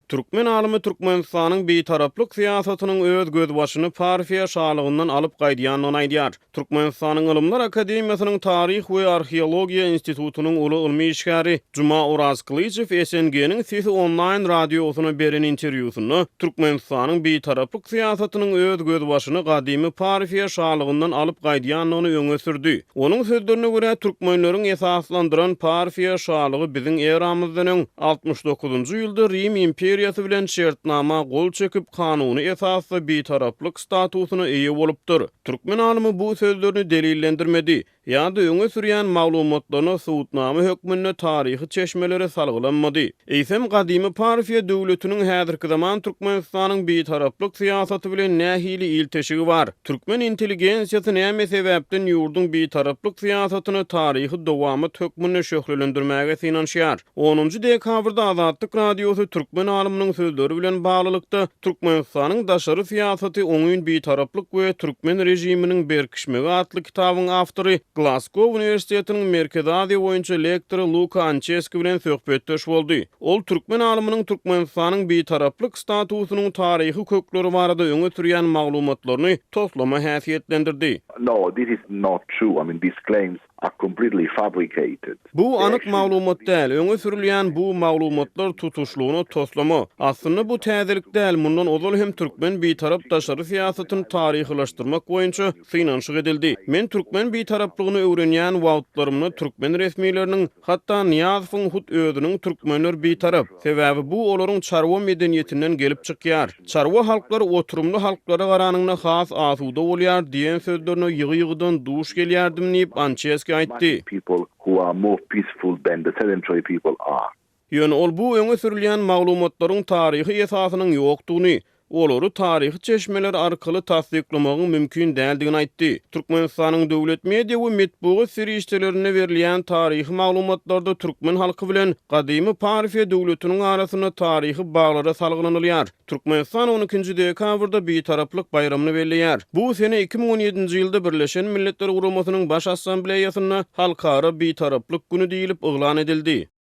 Türkmen alimy Türkmenistanyň beýtaraplyk syýasatynyň öz gözbaşyny Parfiýa şalygyndan alyp gaýdýanyny aýdýar. Türkmenistanyň Ilymlar Akademiýasynyň Taryh we Arheologiýa institutunyň uly ilmi işgäri Juma Urazklyjew SNG-niň Sesi online radiosyna beren interwýusyny Türkmenistanyň beýtaraplyk syýasatynyň öz gözbaşyny gadymy Parfiýa şalygyndan alyp gaýdýanyny öňe sürdi. Onuň sözlerine görä türkmenleriň esaslandyran Parfiýa şalygy biziň eramyzdan 69-njy ýylda Rim imperiyasy bilen şertnama gol çekip kanuny esasy beýtaraplyk statusyna eýe bolupdyr. Türkmen alymy bu sözlerini delillendirmedi. Ýa-da öňe sürýän maglumatlaryna suwutnama hökmünde taryhy çeşmelere salgylanmady. Eýsem gadymy Parfiýa döwletiniň häzirki zaman Türkmenistanyň beýtaraplyk syýasaty bilen nähili ilteşigi bar. Türkmen intelligensiýasy näme sebäpden ýurdun beýtaraplyk syýasatyny taryhy dowamy hökmünde şöhrelendirmäge synanşýar. 10-njy dekabrda Azatlyk radiosy Türkmen alymynyň sözleri bilen baglanykda Türkmenistanyň daşary syýasaty oňyn beýtaraplyk we türkmen rejiminiň berkişmegi atly kitabyň awtory Glasgow Üniversitetiniň Merkez Aziýa boýunça lektory Luka Anceski bilen söhbetdeş boldy. Ol türkmen alymynyň Türkmenistanyň beýtaraplyk statusynyň taryhy kökleri barada öňe sürýän maglumatlaryny toplama häsiýetlendirdi. No, this is not true. I mean, these claims are completely fabricated. Bu anyk maglumat däl, öňe sürilýän bu maglumatlar tutuşlugyny toslama. Aslynda bu täzelik däl, mundan ozal hem türkmen beýtarap daşary syýasatyny taryhylaşdyrmak boýunça synanşyk edildi. Men türkmen beýtaraplygyny öwrenýän wagtlarymda türkmen resmiýetleriniň, hatda Niýazowyň hut özüniň türkmenler beýtarap. Sebäbi bu olaryň çarwa medeniýetinden gelip çykýar. Çarwa halklar oturumly halklara garanyňda has asuda bolýar diýen sözlerini ýygy-ýygydan duş gelýärdim diýip Anceski aýtdy. People who are more peaceful than the sedentary people are. Ýöne ol bu öňe sürilýän maglumatlaryň taryhy esasynyň ýokdugyny, olary taryhy çeşmeler arkaly tasdiklamagyň mümkin däldigini aýtdy. Türkmenistanyň döwlet media we metbuat serişdelerine berilýän taryhy maglumatlarda türkmen halky bilen gadymy Parfiýa döwletiniň arasyna taryhy baglara salgynanylýar. Türkmenistan 12-nji dekabrda beýtaraplyk bayramyny belleýär. Bu sene 2017-nji ýylda Birleşen Milletler Guramasynyň baş assambleýasyna halkara beýtaraplyk güni diýilip oglan edildi.